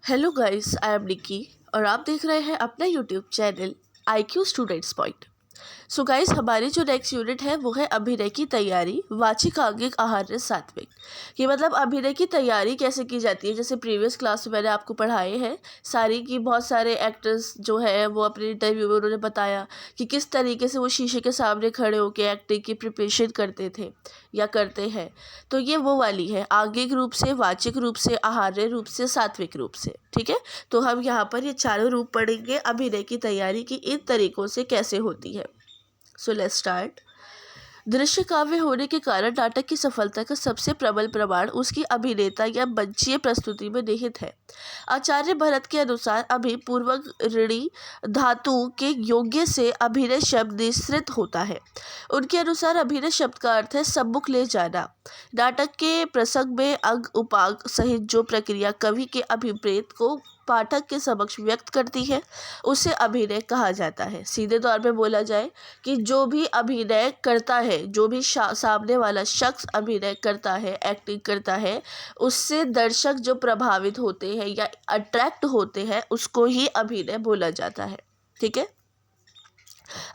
Hello guys, I am निकी और आप देख रहे हैं अपना YouTube channel IQ students point. So guys, हमारी जो नेक्स्ट यूनिट है वो है अभिनय की तैयारी, वाचिक, आंगिक, आहार्य, सात्विक। कि मतलब अभिनय की तैयारी कैसे की जाती है। जैसे प्रीवियस क्लास में मैंने आपको पढ़ाए हैं सारी की, बहुत सारे एक्टर्स जो है वो अपने इंटरव्यू में उन्होंने बताया कि किस तरीके से वो शीशे के सामने खड़े होकर एक्टिंग की प्रिपरेशन करते थे या करते हैं। तो ये वो वाली है, आंगिक रूप से, वाचिक रूप से, आहार्य रूप से, सात्विक रूप से। ठीक है, तो हम यहाँ पर ये चारों रूप पढ़ेंगे अभिनय की तैयारी की इन तरीकों से कैसे होती है। So let's start. दृश्य काव्य होने के कारण नाटक की सफलता का सबसे प्रबल प्रमाण उसकी अभिनेता या मंचीय प्रस्तुति में निहित है। आचार्य भरत के अनुसार अभि पूर्वक ऋणी धातु के योग्य से अभिनय शब्द निःसृत होता है। उनके अनुसार अभिनय शब्द का अर्थ है सम्मुख ले जाना। नाटक के प्रसंग में अंग उपांग सहित जो प्रक्रिया कवि के अभिप्रेत को पाठक के समक्ष व्यक्त करती है उसे अभिनय कहा जाता है। सीधे तौर पे बोला जाए कि जो भी अभिनय करता है, जो भी सामने वाला शख्स अभिनय करता है, एक्टिंग करता है, उससे दर्शक जो प्रभावित होते हैं या अट्रैक्ट होते हैं उसको ही अभिनय बोला जाता है। ठीक है,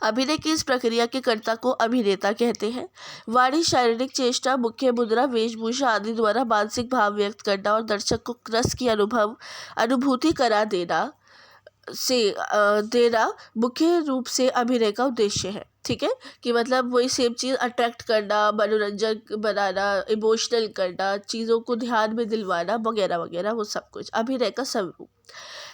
अभिनय की इस प्रक्रिया के कर्ता को अभिनेता कहते हैं। वाणी, शारीरिक चेष्टा, मुख्य मुद्रा, वेशभूषा आदि द्वारा मानसिक भाव व्यक्त करना और दर्शक को रस की अनुभूति करा देना मुख्य रूप से अभिनय का उद्देश्य है। ठीक है, कि मतलब वही सेम चीज़ अट्रैक्ट करना, मनोरंजक बनाना, इमोशनल करना, चीज़ों को ध्यान में दिलवाना वगैरह वगैरह, वो सब कुछ अभिनय का स्वरूप।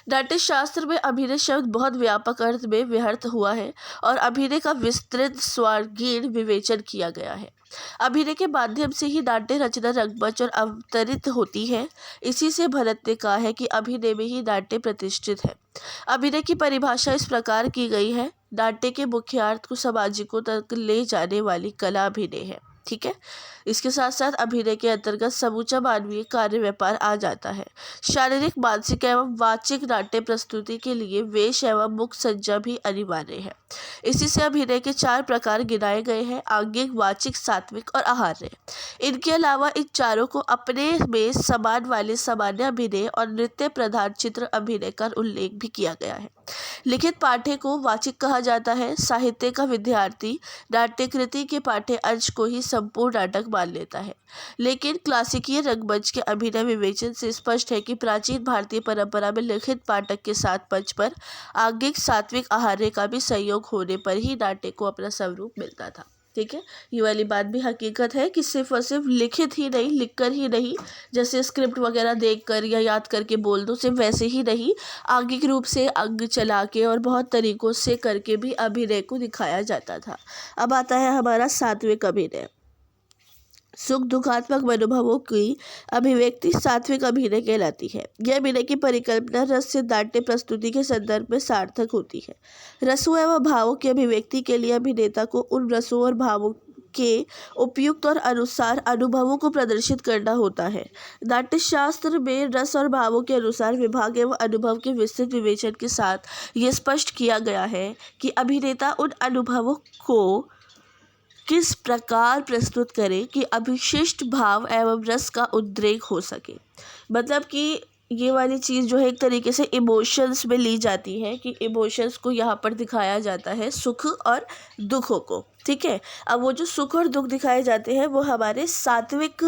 नाट्य शास्त्र में अभिनय शब्द बहुत व्यापक अर्थ में व्यर्थ हुआ है और अभिनय का विस्तृत स्वर्गीण विवेचन किया गया है। अभिनय के माध्यम से ही नाट्य रचना रंगमंच और अवतरित होती है। इसी से भरत ने कहा है कि अभिनय में ही नाट्य प्रतिष्ठित है। अभिनय की परिभाषा इस प्रकार की गई है, नाट्य के मुख्यार्थ को सामाजिकों तक ले जाने वाली कला अभिनय है। ठीक है, इसके साथ साथ अभिनय के अंतर्गत समूचा मानवीय कार्य व्यापार आ जाता है। शारीरिक, मानसिक एवं वाचिक नाट्य प्रस्तुति के लिए वेश एवं मुख सज्जा भी अनिवार्य है। इसी से अभिनय के 4 प्रकार गिनाए गए हैं, आंगिक, वाचिक, सात्विक और आहार्य। इनके अलावा इन चारों को अपने में समान वाले सामान्य अभिनय और नृत्य प्रधान चित्र अभिनय का उल्लेख भी किया गया है। लिखित पाठ्य को वाचिक कहा जाता है। साहित्य का विद्यार्थी नाट्यकृति के पाठ्य अंश को ही संपूर्ण नाटक मान लेता है। लेकिन क्लासिकीय रंगमंच के अभिनय विवेचन से स्पष्ट है कि प्राचीन भारतीय परंपरा में लिखित पाठक के साथ मंच पर आंगिक, सात्विक, आहार्य का भी संयोग होने पर ही नाट्य को अपना स्वरूप मिलता था। ठीक है, ये वाली बात भी हकीकत है कि सिर्फ और सिर्फ लिखित ही नहीं, लिखकर ही नहीं, जैसे स्क्रिप्ट वगैरह देखकर या याद करके बोल दो, सिर्फ वैसे ही नहीं, आंगिक रूप से अंग चला के और बहुत तरीकों से करके भी अभिनय को दिखाया जाता था। अब आता है हमारा सात्विक अभिनय। सुख दुखात्मक अनुभवों की अभिव्यक्ति सात्विक अभिनय कहलाती है। यह अभिनय की परिकल्पना रस से नाट्य प्रस्तुति के संदर्भ में सार्थक होती है। रसों एवं भावों की अभिव्यक्ति के लिए अभिनेता को उन रसों और भावों के उपयुक्त और अनुसार अनुभवों को प्रदर्शित करना होता है। नाट्य शास्त्र में रस और भावों के अनुसार विभाग एवं अनुभव के विस्तृत विवेचन के साथ ये स्पष्ट किया गया है कि अभिनेता उन अनुभवों को किस प्रकार प्रस्तुत करें कि अभिशिष्ट भाव एवं रस का उद्रेक हो सके। मतलब कि ये वाली चीज़ जो है एक तरीके से इमोशंस में ली जाती है कि इमोशंस को यहाँ पर दिखाया जाता है, सुख और दुखों को। ठीक है, अब वो जो सुख और दुख दिखाए जाते हैं वो हमारे सात्विक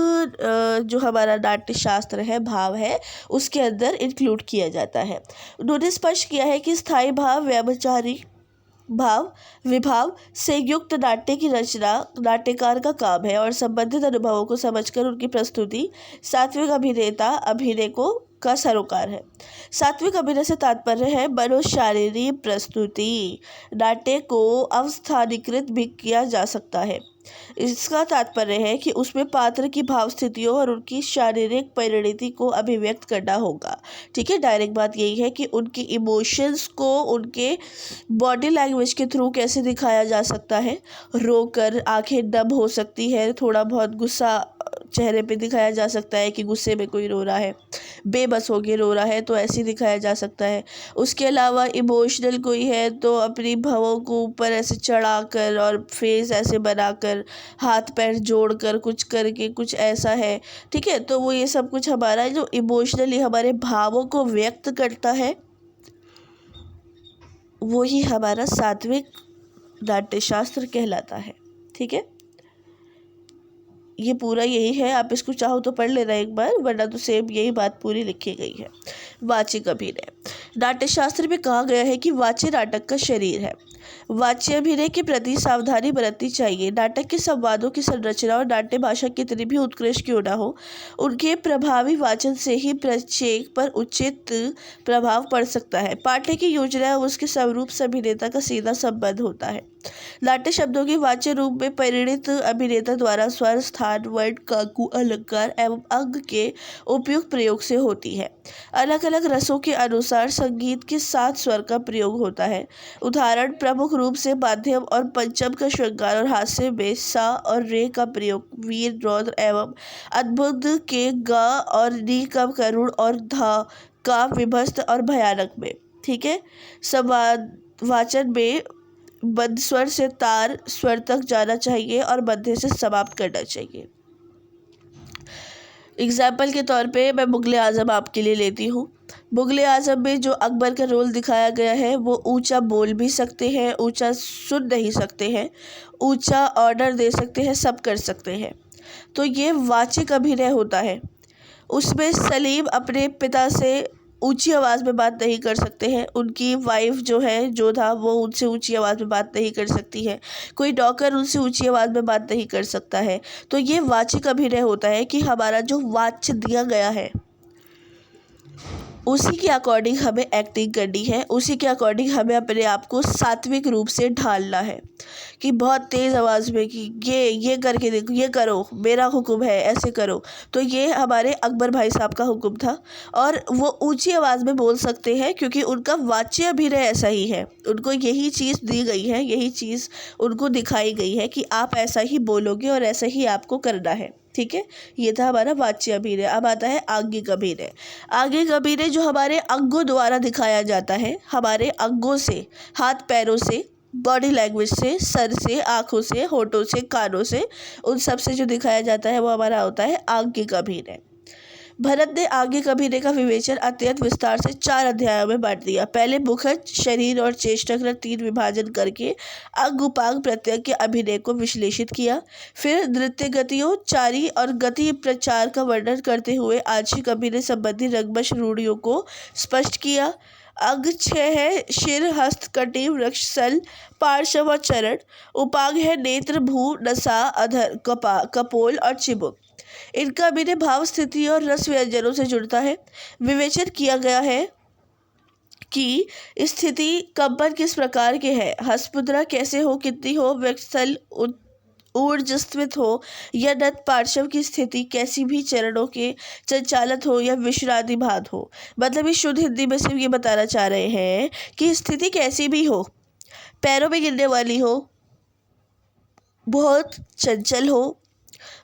जो हमारा नाट्य शास्त्र है, भाव है, उसके अंदर इंक्लूड किया जाता है। उन्होंने स्पष्ट किया है कि स्थायी भाव, व्यावचारिक भाव, विभाव से युक्त नाट्य की रचना नाट्यकार का काम है और संबंधित अनुभवों को समझकर उनकी प्रस्तुति सात्विक अभिनेता अभिनय को का सरोकार है। सात्विक अभिनय से तात्पर्य है मनोशारीरिक प्रस्तुति। नाट्य को अवस्थानीकृत भी किया जा सकता है। इसका तात्पर्य है कि उसमें पात्र की भाव स्थितियों और उनकी शारीरिक परिणति को अभिव्यक्त करना होगा। ठीक है, डायरेक्ट बात यही है कि उनकी इमोशंस को उनके बॉडी लैंग्वेज के थ्रू कैसे दिखाया जा सकता है। रोकर, आंखें नम हो सकती है, थोड़ा बहुत गुस्सा चेहरे पे दिखाया जा सकता है कि गुस्से में कोई रो रहा है, बेबस होके रो रहा है तो ऐसे दिखाया जा सकता है। उसके अलावा इमोशनल कोई है तो अपनी भवों को ऊपर ऐसे चढ़ाकर और फेस ऐसे बनाकर, हाथ पैर जोड़कर कुछ करके कुछ ऐसा है, ठीक है। तो वो ये सब कुछ हमारा जो इमोशनली हमारे भावों को व्यक्त करता है वो ही हमारा सात्विक नाट्यशास्त्र कहलाता है, ठीक है। ये पूरा यही है, आप इसको चाहो तो पढ़ लेना एक बार, वरना तो सेम यही बात पूरी लिखी गई है। वाचिक अभिनय नाट्यशास्त्र में कहा गया है कि वाच्य नाटक का शरीर है। वाच्य अभिनय के प्रति सावधानी बरतनी चाहिए। नाटक के संवादों की संरचना और नाट्य भाषा कितनी भी उत्कृष्ट क्यों ना हो, उनके प्रभावी वाचन से ही प्रक्षेप पर उचित प्रभाव पड़ सकता है। पाठ्य की योजना और उसके स्वरूप से अभिनेता का सीधा संबंध होता है। नाट्य शब्दों के वाच्य रूप में परिणित अभिनेता द्वारा स्वर, स्थान, वर्ण, काकू, अलंकार एवं अंग के उपयुक्त प्रयोग से होती है। अलग अलग रसों के अनुसार संगीत के 7 स्वर का प्रयोग होता है। उदाहरण प्रमुख रूप से माध्यम और पंचम का श्रृंगार और हास्य में सा और रे का प्रयोग, वीर, रौद्र एवं अद्भुत के गा और नी का करुण और धा का विभस्त और भयानक में, ठीक है। संवाद वाचन में मध्य स्वर से तार स्वर तक जाना चाहिए और मध्य से समाप्त करना चाहिए। एग्जाम्पल के तौर पे मैं मुगले आज़म आपके लिए लेती हूँ। मुगले आज़म में जो अकबर का रोल दिखाया गया है वो ऊंचा बोल भी सकते हैं, ऊंचा सुन नहीं सकते हैं, ऊंचा ऑर्डर दे सकते हैं, सब कर सकते हैं। तो ये वाचिक अभिनय होता है। उसमें सलीम अपने पिता से ऊंची आवाज़ में बात नहीं कर सकते हैं, उनकी वाइफ जो है जोधा वो उनसे ऊंची आवाज़ में बात नहीं कर सकती है, कोई डॉक्टर उनसे ऊंची आवाज़ में बात नहीं कर सकता है। तो ये वाचिक अभिनय होता है कि हमारा जो वाच्य दिया गया है उसी के अकॉर्डिंग हमें एक्टिंग करनी है, उसी के अकॉर्डिंग हमें अपने आप को सात्विक रूप से ढालना है कि बहुत तेज़ आवाज़ में कि ये करके देखो, ये करो, मेरा हुक्म है, ऐसे करो। तो ये हमारे अकबर भाई साहब का हुक्म था और वो ऊंची आवाज़ में बोल सकते हैं क्योंकि उनका वाच्य अभिनय ऐसा ही है, उनको यही चीज़ दी गई है, यही चीज़ उनको दिखाई गई है कि आप ऐसा ही बोलोगे और ऐसा ही आपको करना है, ठीक है। ये था हमारा वाच्य अभिनय। अब आता है आंगिक अभिनय। आंगिक अभिनय जो हमारे अंगों द्वारा दिखाया जाता है, हमारे अंगों से, हाथ पैरों से, बॉडी लैंग्वेज से, सर से, आँखों से, होठों से, कानों से, उन सब से जो दिखाया जाता है वो हमारा होता है आंगिक अभिनय। भरत ने आंगिक अभिनय का विवेचन अत्यंत विस्तार से 4 अध्यायों में बांट दिया। पहले मुखज, शरीर और चेष्टा 3 विभाजन करके अंग उपांग प्रत्यंग के अभिनय को विश्लेषित किया। फिर नृत्य गतियों, चारी और गति प्रचार का वर्णन करते हुए आंशिक अभिनय संबंधी रंगमंच रूढ़ियों को स्पष्ट किया। अंग 6 है शिर, हस्त, कटी, वृक्ष, सल, पार्श्व और चरण। उपांग है नेत्र, भ्रू, नसा, अधर, कपोल और चिबुक। इनका अभिनय भाव, स्थिति और रस व्यंजनों से जुड़ता है। विवेचन किया गया है कि स्थिति कंपन किस प्रकार के है, हस्तमुद्रा कैसे हो, कितनी हो, वक्षस्थल ऊर्जस्वित हो या नत पार्श्व की स्थिति कैसी भी, चरणों के संचालित हो या विश्रांतिभात हो। मतलब इस शुद्ध हिंदी में सिर्फ ये बताना चाह रहे हैं कि स्थिति कैसी भी हो, पैरों में गिरने वाली हो, बहुत चंचल हो,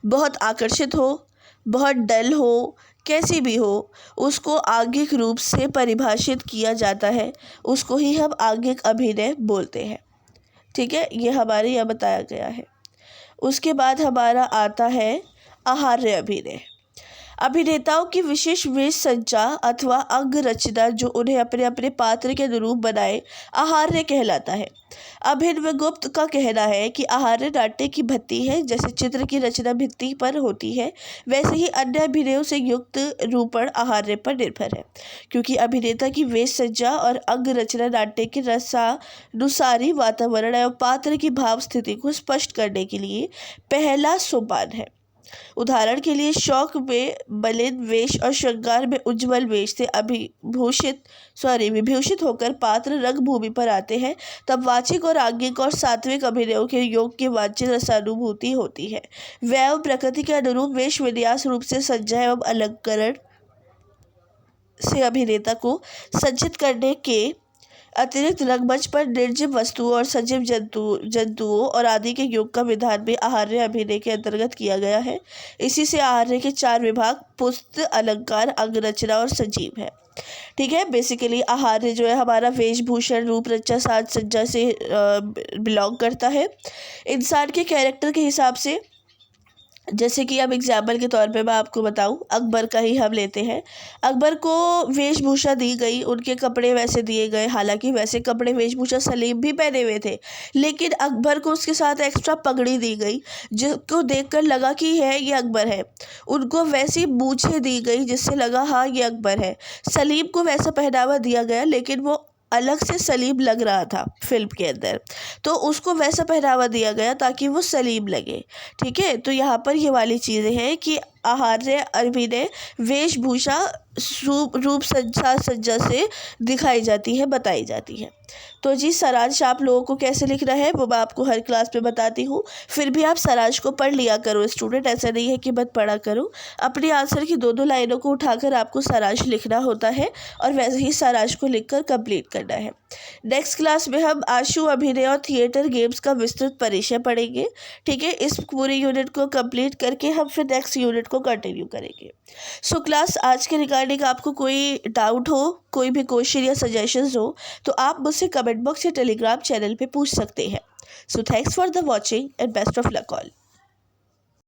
बहुत आकर्षित हो, बहुत डल हो, कैसी भी हो, उसको आंगिक रूप से परिभाषित किया जाता है, उसको ही हम आंगिक अभिनय बोलते हैं, ठीक है। ये हमारे यहाँ बताया गया है। उसके बाद हमारा आता है आहार्य अभिनय। अभिनेताओं की विशेष वेश सज्जा अथवा अंग रचना जो उन्हें अपने अपने पात्र के अनुरूप बनाए आहार्य कहलाता है। अभिनव गुप्त का कहना है कि आहार्य नाट्य की भित्ति है। जैसे चित्र की रचना भित्ति पर होती है, वैसे ही अन्य अभिनयों से युक्त रूपण आहार्य पर निर्भर है, क्योंकि अभिनेता की वेश सज्जा और अंग रचना नाट्य के रसानुसारी वातावरण एवं पात्र की भाव स्थिति को स्पष्ट करने के लिए पहला सोपान है। उदाहरण के लिए शौक में मलिन वेश और श्रृंगार में उज्ज्वल वेश से विभूषित होकर पात्र रंगभूमि पर आते हैं, तब वाचिक और आंगिक और सात्विक अभिनयों के योग की वांछित रसानुभूति होती है। वैव प्रकृति के अनुरूप वेश विन्यास रूप से सज्जा एवं अलंकरण से अभिनेता को सज्जित करने के अतिरिक्त रंगमंच पर निर्जीव वस्तुओं और सजीव जंतुओं और आदि के योग का विधान भी आहार्य अभिनय के अंतर्गत किया गया है। इसी से आहार्य के 4 विभाग पुस्त, अलंकार, अंग रचना और सजीव है। ठीक है, बेसिकली आहार्य जो है हमारा वेशभूषण, रूप, रचना, साज सज्जा से बिलोंग करता है। इंसान के कैरेक्टर के हिसाब से, जैसे कि अब एग्जाम्पल के तौर पे मैं आपको बताऊं, अकबर का ही हम लेते हैं। अकबर को वेशभूषा दी गई, उनके कपड़े वैसे दिए गए, हालांकि वैसे कपड़े वेशभूषा सलीम भी पहने हुए थे, लेकिन अकबर को उसके साथ एक्स्ट्रा पगड़ी दी गई जिसको देखकर लगा कि है ये अकबर है। उनको वैसी मूछें दी गई जिससे लगा हाँ ये अकबर है। सलीम को वैसा पहनावा दिया गया, लेकिन वो अलग से सलीम लग रहा था फिल्म के अंदर, तो उसको वैसा पहनावा दिया गया ताकि वो सलीम लगे। ठीक है, तो यहाँ पर ये वाली चीज़ें हैं कि आहार्य अभिनय वेशभूषा रूप सज्जा से दिखाई जाती है, बताई जाती है। तो जी सारांश आप लोगों को कैसे लिखना है वो मैं आपको हर क्लास में बताती हूँ, फिर भी आप सारांश को पढ़ लिया करो स्टूडेंट, ऐसा नहीं है कि मत पढ़ा करो। अपने आंसर की 2-2 लाइनों को उठाकर आपको सारांश लिखना होता है और वैसे ही सारांश को लिखकर कंप्लीट करना है। नेक्स्ट क्लास में हम आशु अभिनय और थिएटर गेम्स का विस्तृत परिचय पढ़ेंगे। ठीक है, इस पूरे यूनिट को कंप्लीट करके हम फिर नेक्स्ट यूनिट को कंटिन्यू करेंगे। सो क्लास आज के रिगार्डिंग आपको कोई डाउट हो, कोई भी क्वेश्चन या सजेशंस हो तो आप मुझसे कमेंट बॉक्स या टेलीग्राम चैनल पे पूछ सकते हैं। So thanks for the watching and best of luck all.